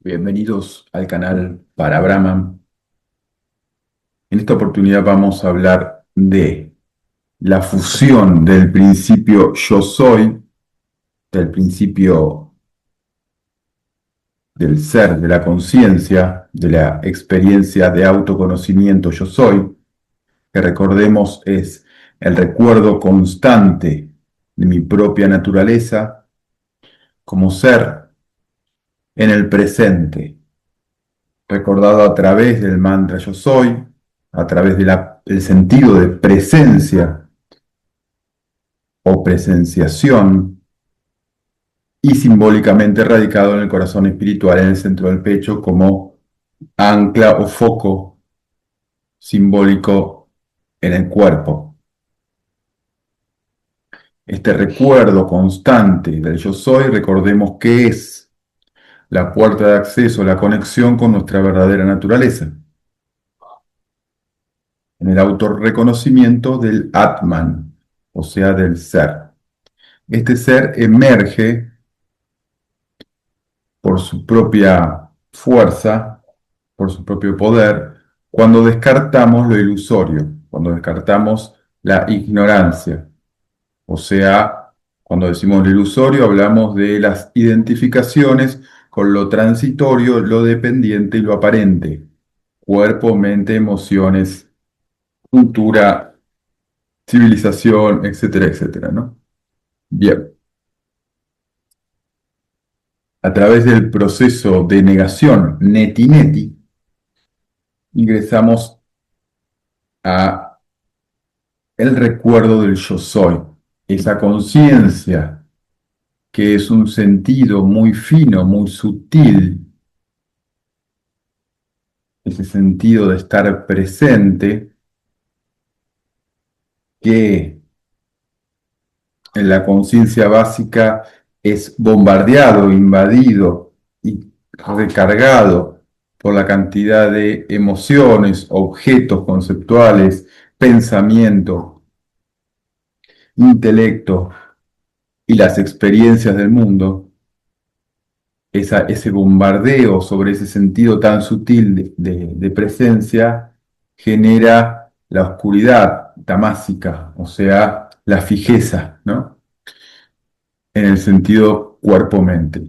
Bienvenidos al canal para Brahman. En esta oportunidad vamos a hablar de la fusión del principio yo soy, del principio del ser, de la conciencia, de la experiencia de autoconocimiento yo soy, que recordemos es el recuerdo constante de mi propia naturaleza como ser en el presente, recordado a través del mantra yo soy, a través del sentido de presencia o presenciación y simbólicamente radicado en el corazón espiritual en el centro del pecho como ancla o foco simbólico en el cuerpo. Este recuerdo constante del yo soy, recordemos que es la puerta de acceso, la conexión con nuestra verdadera naturaleza, en el autorreconocimiento del Atman, o sea, del ser. Este ser emerge por su propia fuerza, por su propio poder, cuando descartamos lo ilusorio, cuando descartamos la ignorancia. O sea, cuando decimos lo ilusorio, hablamos de las identificaciones con lo transitorio, lo dependiente y lo aparente. Cuerpo, mente, emociones, cultura, civilización, etcétera, etcétera, ¿no? Bien, a través del proceso de negación neti-neti, ingresamos a el recuerdo del yo soy, esa conciencia que es un sentido muy fino, muy sutil, ese sentido de estar presente que en la conciencia básica es bombardeado, invadido y recargado por la cantidad de emociones, objetos conceptuales, pensamiento, intelecto y las experiencias del mundo. Ese bombardeo sobre ese sentido tan sutil de presencia genera la oscuridad tamásica, o sea, la fijeza, ¿no? En el sentido cuerpo-mente.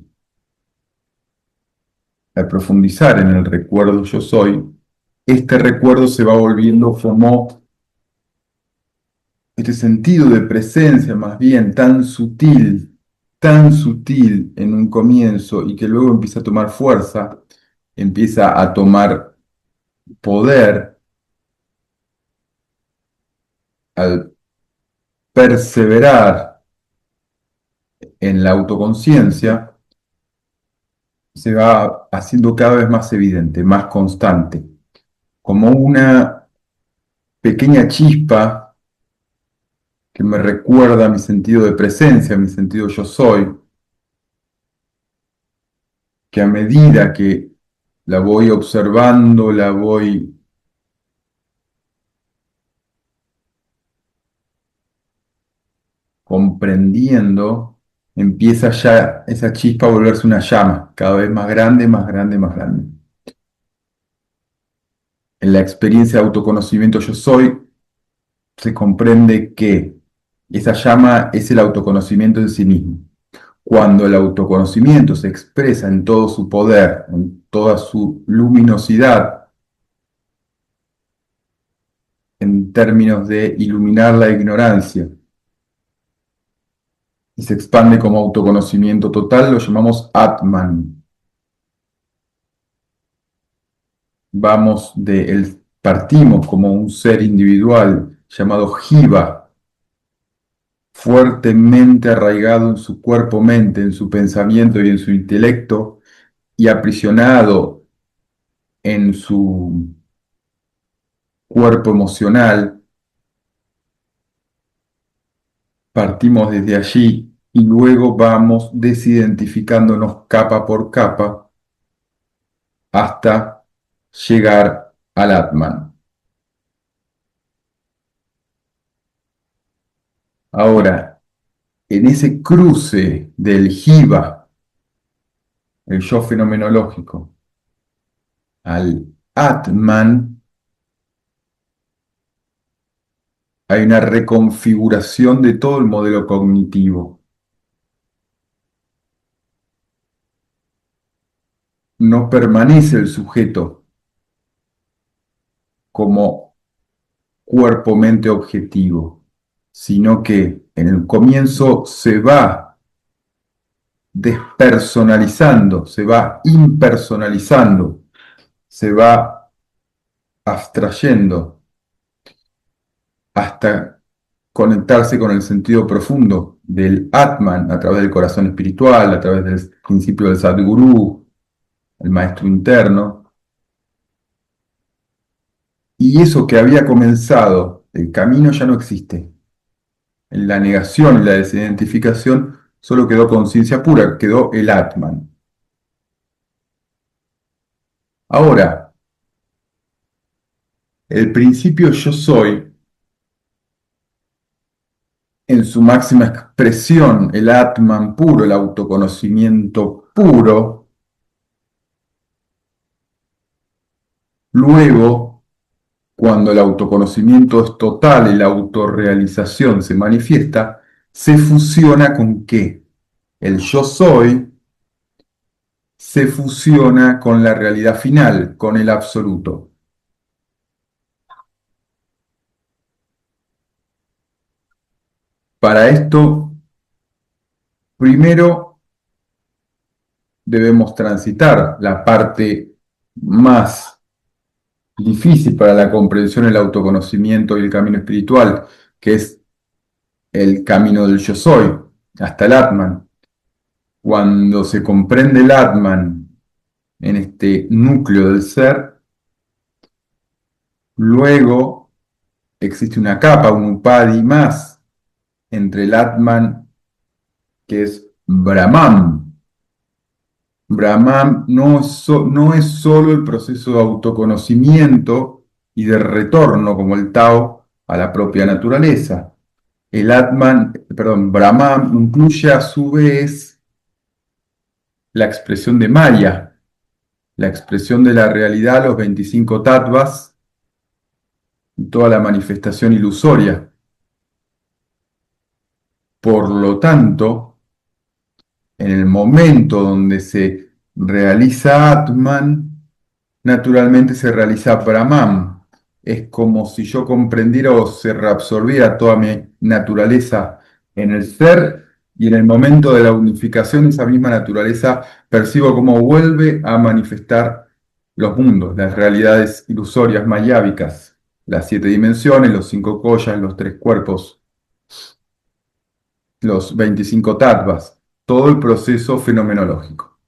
Al profundizar en el recuerdo yo soy, este recuerdo se va volviendo como este sentido de presencia más bien tan sutil en un comienzo y que luego empieza a tomar fuerza, empieza a tomar poder al perseverar en la autoconciencia, se va haciendo cada vez más evidente, más constante, como una pequeña chispa que me recuerda mi sentido de presencia, mi sentido yo soy, que a medida que la voy observando, la voy comprendiendo, empieza ya esa chispa a volverse una llama, cada vez más grande, más grande, más grande. En la experiencia de autoconocimiento yo soy, se comprende que esa llama es el autoconocimiento en sí mismo. Cuando el autoconocimiento se expresa en todo su poder, en toda su luminosidad, en términos de iluminar la ignorancia, y se expande como autoconocimiento total, lo llamamos Atman. Partimos como un ser individual llamado Jiva, fuertemente arraigado en su cuerpo-mente, en su pensamiento y en su intelecto, y aprisionado en su cuerpo emocional. Partimos desde allí y luego vamos desidentificándonos capa por capa hasta llegar al Atman. Ahora, en ese cruce del Jiva, el yo fenomenológico, al Atman, hay una reconfiguración de todo el modelo cognitivo. No permanece el sujeto como cuerpo-mente objetivo, sino que en el comienzo se va despersonalizando, se va impersonalizando, se va abstrayendo hasta conectarse con el sentido profundo del Atman a través del corazón espiritual, a través del principio del Sadgurú, el maestro interno. Y eso que había comenzado, el camino ya no existe. En la negación y la desidentificación solo quedó conciencia pura, quedó el Atman. Ahora, el principio yo soy, en su máxima expresión, el Atman puro, el autoconocimiento puro, luego, cuando el autoconocimiento es total y la autorrealización se manifiesta, se fusiona con qué? El yo soy se fusiona con la realidad final, con el absoluto. Para esto, primero debemos transitar la parte más difícil para la comprensión, el autoconocimiento y el camino espiritual, que es el camino del yo soy, hasta el Atman. Cuando se comprende el Atman en este núcleo del ser, luego existe una capa, un upadi más entre el Atman, que es Brahman. Brahman no es solo el proceso de autoconocimiento y de retorno como el Tao a la propia naturaleza. Brahman incluye a su vez la expresión de Maya, la expresión de la realidad, los 25 tattvas y toda la manifestación ilusoria. Por lo tanto, en el momento donde se realiza Atman, naturalmente se realiza Brahman. Es como si yo comprendiera o se reabsorbiera toda mi naturaleza en el ser y en el momento de la unificación de esa misma naturaleza percibo cómo vuelve a manifestar los mundos, las realidades ilusorias mayávicas, las 7 dimensiones, los 5 koshas, los 3 cuerpos, los 25 tattvas, todo el proceso fenomenológico.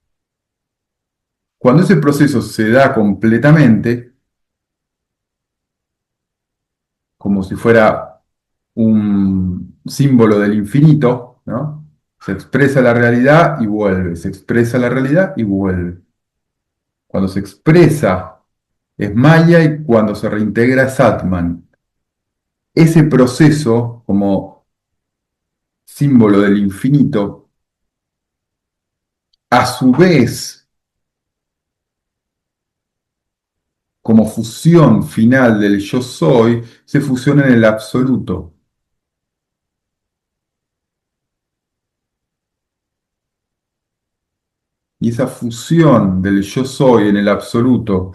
Cuando ese proceso se da completamente, como si fuera un símbolo del infinito, ¿no? Se expresa la realidad y vuelve, se expresa la realidad y vuelve. Cuando se expresa es Maya y cuando se reintegra es Atman. Ese proceso, como símbolo del infinito, a su vez, como fusión final del yo soy, se fusiona en el absoluto. Y esa fusión del yo soy en el absoluto,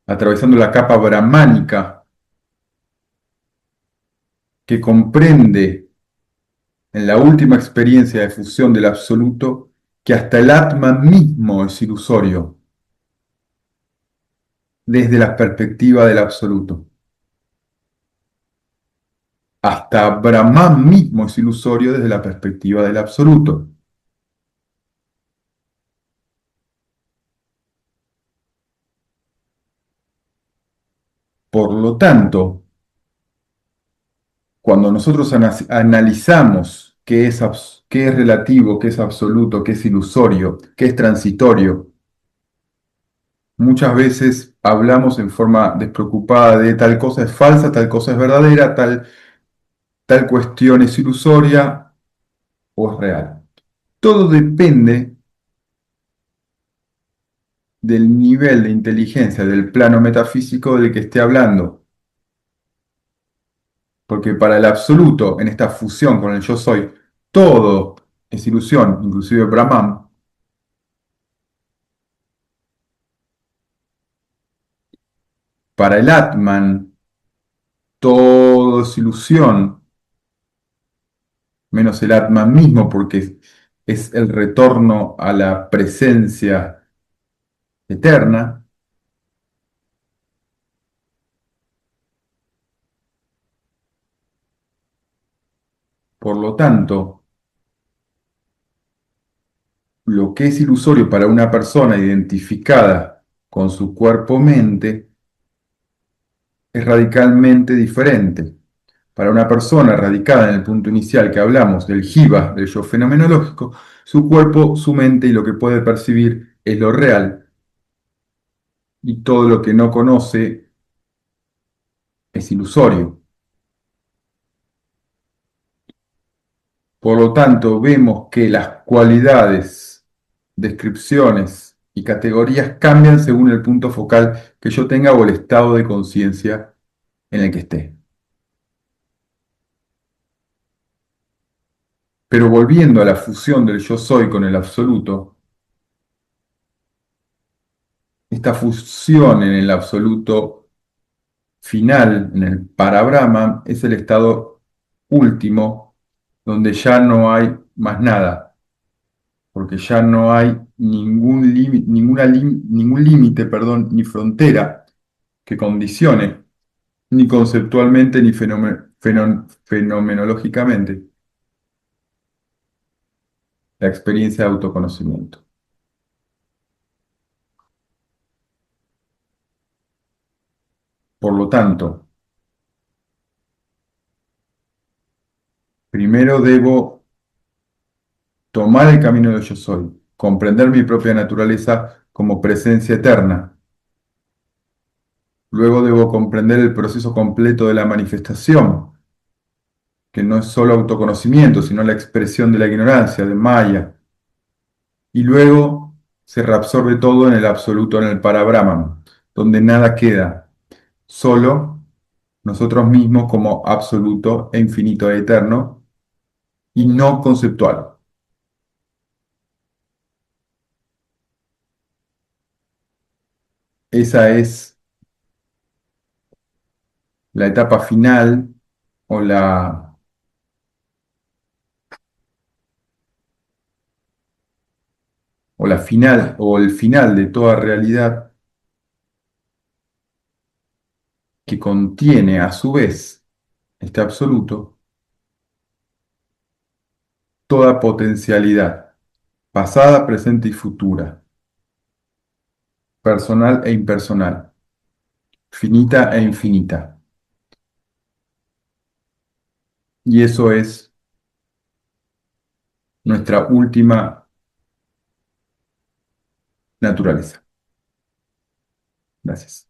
atravesando la capa brahmánica que comprende en la última experiencia de fusión del absoluto que hasta el Atman mismo es ilusorio desde la perspectiva del absoluto. Hasta Brahman mismo es ilusorio desde la perspectiva del absoluto. Por lo tanto, cuando nosotros analizamos qué es relativo, qué es absoluto, qué es ilusorio, qué es transitorio, muchas veces hablamos en forma despreocupada de tal cosa es falsa, tal cosa es verdadera, tal cuestión es ilusoria, o es real. Todo depende del nivel de inteligencia del plano metafísico del que esté hablando. Porque para el absoluto, en esta fusión con el yo soy, todo es ilusión, inclusive Brahman. Para el Atman, todo es ilusión, menos el Atman mismo, porque es el retorno a la presencia eterna. Por lo tanto, lo que es ilusorio para una persona identificada con su cuerpo-mente es radicalmente diferente. Para una persona radicada en el punto inicial que hablamos del jiva, del yo fenomenológico, su cuerpo, su mente y lo que puede percibir es lo real y todo lo que no conoce es ilusorio. Por lo tanto, vemos que las cualidades, descripciones y categorías cambian según el punto focal que yo tenga o el estado de conciencia en el que esté. Pero volviendo a la fusión del yo soy con el absoluto, esta fusión en el absoluto final, en el parabrahma, es el estado último donde ya no hay más nada, porque ya no hay ningún límite, perdón, ni frontera que condicione, ni conceptualmente ni fenomenológicamente, la experiencia de autoconocimiento. Por lo tanto, primero debo tomar el camino del yo soy, comprender mi propia naturaleza como presencia eterna. Luego debo comprender el proceso completo de la manifestación, que no es solo autoconocimiento, sino la expresión de la ignorancia, de Maya. Y luego se reabsorbe todo en el absoluto, en el Parabrahman, donde nada queda, solo nosotros mismos como absoluto e infinito e eterno y no conceptual. Esa es la etapa final o la final o el final de toda realidad que contiene a su vez este absoluto toda potencialidad, pasada, presente y futura, personal e impersonal, finita e infinita. Y eso es nuestra última naturaleza. Gracias.